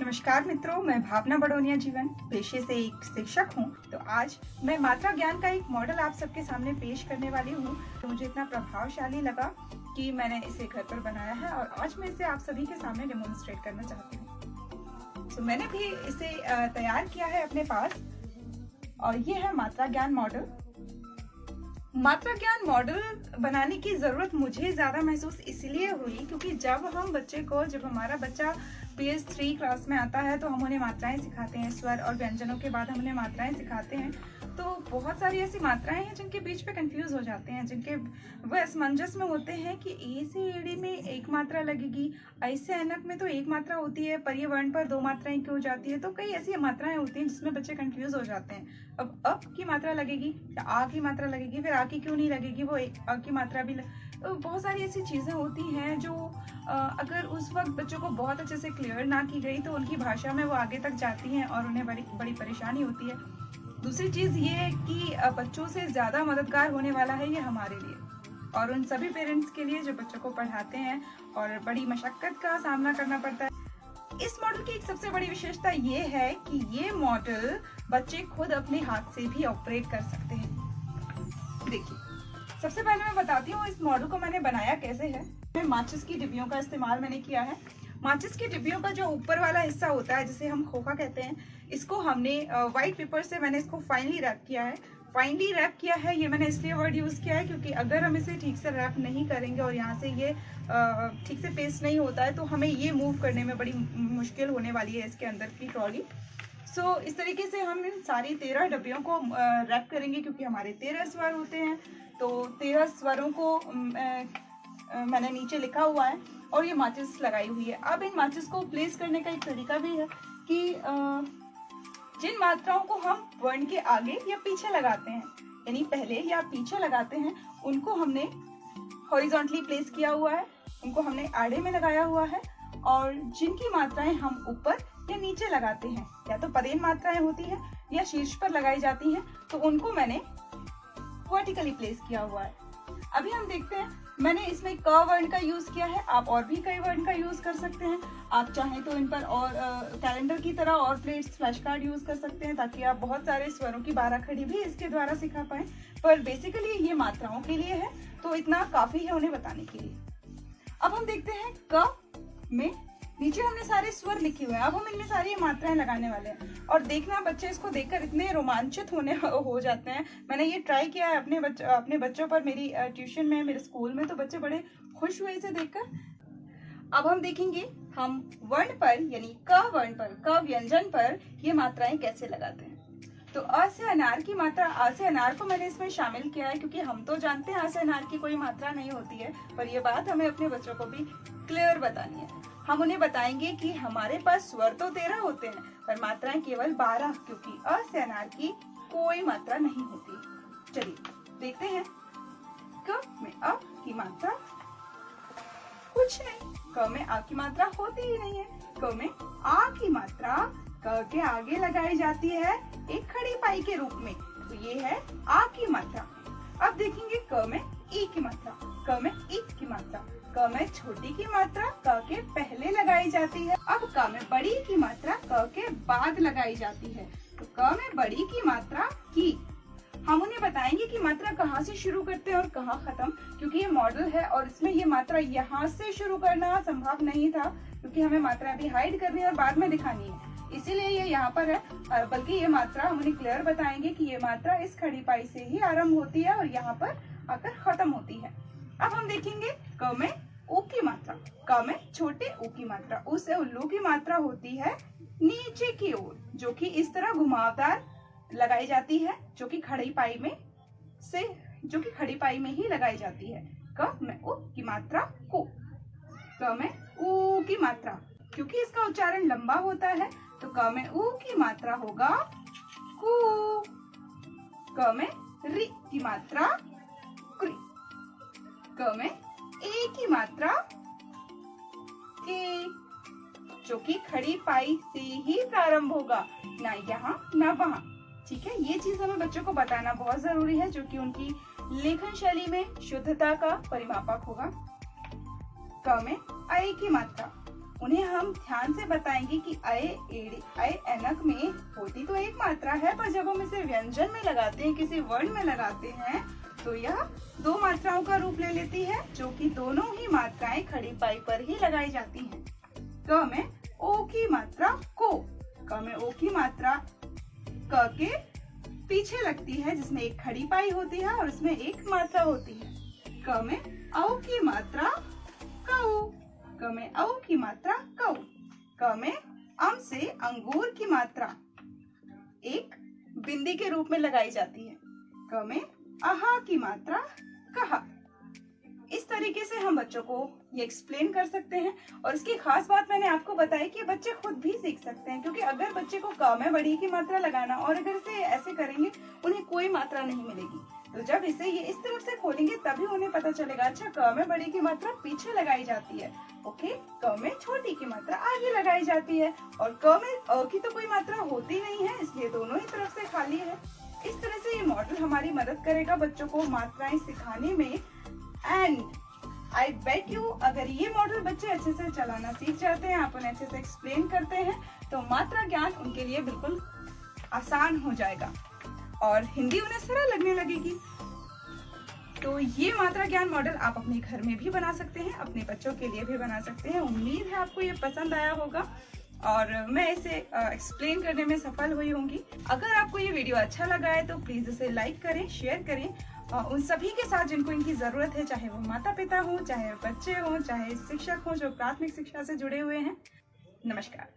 नमस्कार मित्रों, मैं भावना बड़ोनिया जीवन पेशे से एक शिक्षक हूँ। तो आज मैं मात्रा ज्ञान का एक मॉडल आप सबके सामने पेश करने वाली हूँ। तो मुझे इतना प्रभावशाली लगा कि मैंने इसे घर पर बनाया है और आज मैं इसे आप सभी के सामने डेमोन्स्ट्रेट करना चाहती हूँ। तो मैंने भी इसे तैयार किया है अपने पास और ये है मात्रा ज्ञान मॉडल। मात्रा ज्ञान मॉडल बनाने की जरूरत मुझे ज्यादा महसूस इसलिए हुई क्योंकि जब हमारा बच्चा PS3 क्लास में आता है तो हम उन्हें मात्राएं सिखाते हैं, स्वर और व्यंजनों के बाद हम उन्हें मात्राएं सिखाते हैं। तो बहुत सारी ऐसी मात्राएं हैं जिनके बीच पे कंफ्यूज हो जाते हैं, जिनके वह असमंजस में होते हैं कि ए से एड़ी में एक मात्रा लगेगी, ऐ से ऐनक में तो एक मात्रा होती है, पर ये वर्ण पर दो मात्राएं क्यों जाती है। तो कई ऐसी मात्राएं होती हैं जिसमें बच्चे कंफ्यूज हो जाते हैं। अब की मात्रा लगेगी या आ की मात्रा लगेगी, फिर आ की क्यों नहीं लगेगी, वो अ की मात्रा भी तो बहुत सारी ऐसी चीजें होती हैं जो अगर उस वक्त बच्चों को बहुत अच्छे से क्लियर ना की गई तो उनकी भाषा में वो आगे तक जाती हैं और उन्हें बड़ी परेशानी होती है। दूसरी चीज ये है कि बच्चों से ज्यादा मददगार होने वाला है ये हमारे लिए और उन सभी पेरेंट्स के लिए जो बच्चों को पढ़ाते हैं और बड़ी मशक्कत का सामना करना पड़ता है। इस मॉडल की एक सबसे बड़ी विशेषता ये है कि ये मॉडल बच्चे खुद अपने हाथ से भी ऑपरेट कर सकते हैं। देखिए, सबसे पहले मैं बताती हूँ इस मॉडल को मैंने बनाया कैसे है। माचिस की डिब्बियों का इस्तेमाल मैंने किया है। माचिस की डिब्बियों का जो ऊपर वाला हिस्सा होता है जिसे हम खोखा कहते हैं, इसको हमने व्हाइट पेपर से मैंने इसको फाइनली रैप किया है। फाइनली रैप किया है ये मैंने इसलिए वर्ड यूज किया है क्योंकि अगर हम इसे ठीक से रैप नहीं करेंगे और यहाँ से ये ठीक से पेस्ट नहीं होता है तो हमें ये मूव करने में बड़ी मुश्किल होने वाली है इसके अंदर की ट्रॉली। सो इस तरीके से हम इन सारी 13 डब्बियों को रैप करेंगे क्योंकि हमारे 13 स्वर होते हैं। तो 13 स्वरों को मैंने नीचे लिखा हुआ है और ये माचिस लगाई हुई है। अब इन माचिस को प्लेस करने का एक तरीका भी है कि जिन मात्राओं को हम वर्ण के आगे या पीछे लगाते हैं, यानी पहले या पीछे लगाते हैं, उनको हमने हॉरिजॉन्टली प्लेस किया हुआ है, उनको हमने आड़े में लगाया हुआ है। और जिनकी मात्राएं हम ऊपर या नीचे लगाते हैं, या तो पदेन मात्राएं होती हैं या शीर्ष पर लगाई जाती हैं, तो उनको मैंने वर्टिकली प्लेस किया हुआ है। अभी हम देखते हैं, मैंने इसमें क वर्ण का यूज किया है। आप और भी कई वर्ण का यूज कर सकते हैं। आप चाहें तो इन पर और कैलेंडर की तरह और प्लेट्स, फ्लैश कार्ड यूज कर सकते हैं ताकि आप बहुत सारे स्वरों की 12 खड़ी भी इसके द्वारा सिखा पाए। पर बेसिकली ये मात्राओं के लिए है तो इतना काफी है उन्हें बताने के लिए। अब हम देखते हैं क में नीचे हमने सारे स्वर लिखे हुए हैं। अब हम इनमें सारी मात्राएं लगाने वाले हैं और देखना बच्चे इसको देखकर इतने रोमांचित हो जाते हैं। मैंने ये ट्राई किया है अपने बच्चों पर, मेरी ट्यूशन में, मेरे स्कूल में, तो बच्चे बड़े खुश हुए इसे देखकर। अब हम देखेंगे हम वर्ण पर यानी क वर्ण पर, क व्यंजन पर ये मात्राएं कैसे लगाते हैं। तो अ से अनार की मात्रा, आ से अनार को मैंने इसमें शामिल किया है क्योंकि हम तो जानते हैं आ से अनार की कोई मात्रा नहीं होती है, पर यह बात हमें अपने बच्चों को भी क्लियर बतानी है। हम उन्हें बताएंगे कि हमारे पास स्वर तो 13 होते हैं पर मात्राएं केवल 12 क्योंकि अ से अनार की कोई मात्रा नहीं होती। चलिए देखते हैं। क में अ की मात्रा कुछ नहीं, क में आ की मात्रा होती ही नहीं है। क में आ की मात्रा क के आगे लगाई जाती है एक खड़ी पाई के रूप में, तो ये है आ की मात्रा। अब देखेंगे क में ई की मात्रा, क में ई की मात्रा। क में छोटी की मात्रा क के पहले लगाई जाती है। अब क में बड़ी की मात्रा क के बाद लगाई जाती है, तो क में बड़ी की मात्रा की। हम उन्हें बताएंगे कि मात्रा कहाँ से शुरू करते हैं और कहाँ खत्म, क्योंकि ये मॉडल है और इसमें ये मात्रा यहाँ से शुरू करना संभव नहीं था क्योंकि हमें मात्रा भी हाइड करनी है और बाद में दिखानी है, इसीलिए ये यहाँ पर है। बल्कि ये मात्रा हम उन्हें क्लियर बताएंगे कि ये मात्रा इस खड़ी पाई से ही आरंभ होती है और यहाँ पर आकर खत्म होती है। अब हम देखेंगे क में उ की मात्रा, क में छोटे उ की मात्रा। उ से उल्लू की मात्रा होती है नीचे की ओर, जो कि इस तरह घुमावदार लगाई जाती है, जो कि खड़ी पाई में ही लगाई जाती है। क में उ की मात्रा को, क में उ की मात्रा, क्योंकि इसका उच्चारण लंबा होता है तो क में उ की मात्रा होगा कु। क में रि की मात्रा क्रि। क में ए की मात्रा के, जो कि खड़ी पाई से ही प्रारंभ होगा, ना यहाँ ना वहाँ। ठीक है, ये चीज हमें बच्चों को बताना बहुत जरूरी है जो कि उनकी लेखन शैली में शुद्धता का परिमापक होगा। क में ऐ की मात्रा, उन्हें हम ध्यान से बताएंगे कि अय एड़े अय ऐनक में होती तो एक मात्रा है, पर जब हम इसे व्यंजन में लगाते हैं, किसी वर्ण में लगाते हैं, तो यह दो मात्राओं का रूप ले लेती है, जो कि दोनों ही मात्राएं खड़ी पाई पर ही लगाई जाती हैं। क में ओ की मात्रा को, क में ओ की मात्रा क के पीछे लगती है, जिसमें एक खड़ी पाई होती है और इसमें एक मात्रा होती है। क में औ की मात्रा कऊ, क में औ की मात्रा कऊ। क में अम से अंगूर की मात्रा एक बिंदी के रूप में लगाई जाती है। क में आहा की मात्रा कहा। इस तरीके से हम बच्चों को ये एक्सप्लेन कर सकते हैं। और इसकी खास बात मैंने आपको बताई कि बच्चे खुद भी सीख सकते हैं, क्योंकि अगर बच्चे को क में बड़ी की मात्रा लगाना और अगर इसे ऐसे करेंगे, उन्हें कोई मात्रा नहीं मिलेगी। तो जब इसे ये इस तरफ से खोलेंगे तभी उन्हें पता चलेगा, अच्छा क में बड़ी की मात्रा पीछे लगाई जाती है, ओके, क में छोटी की मात्रा आगे लगाई जाती है, और क में अ की तो कोई मात्रा होती नहीं है, इसलिए दोनों ही तरफ से खाली है। इस तरह से ये मॉडल हमारी मदद करेगा बच्चों को मात्राएं सिखाने में। एंड आई बेट यू, अगर ये मॉडल बच्चे अच्छे से चलाना सीख जाते हैं, आप उन्हें अच्छे से एक्सप्लेन करते हैं, तो मात्रा ज्ञान उनके लिए बिल्कुल आसान हो जाएगा और हिंदी उन्हें सरल लगने लगेगी। तो ये मात्रा ज्ञान मॉडल आप अपने घर में भी बना सकते हैं, अपने बच्चों के लिए भी बना सकते हैं। उम्मीद है आपको ये पसंद आया होगा और मैं इसे एक्सप्लेन करने में सफल हुई होंगी। अगर आपको ये वीडियो अच्छा लगा है तो प्लीज इसे लाइक करें, शेयर करें उन सभी के साथ जिनको इनकी जरूरत है, चाहे वो माता पिता हों, चाहे बच्चे हों, चाहे शिक्षक हों जो प्राथमिक शिक्षा से जुड़े हुए हैं। नमस्कार।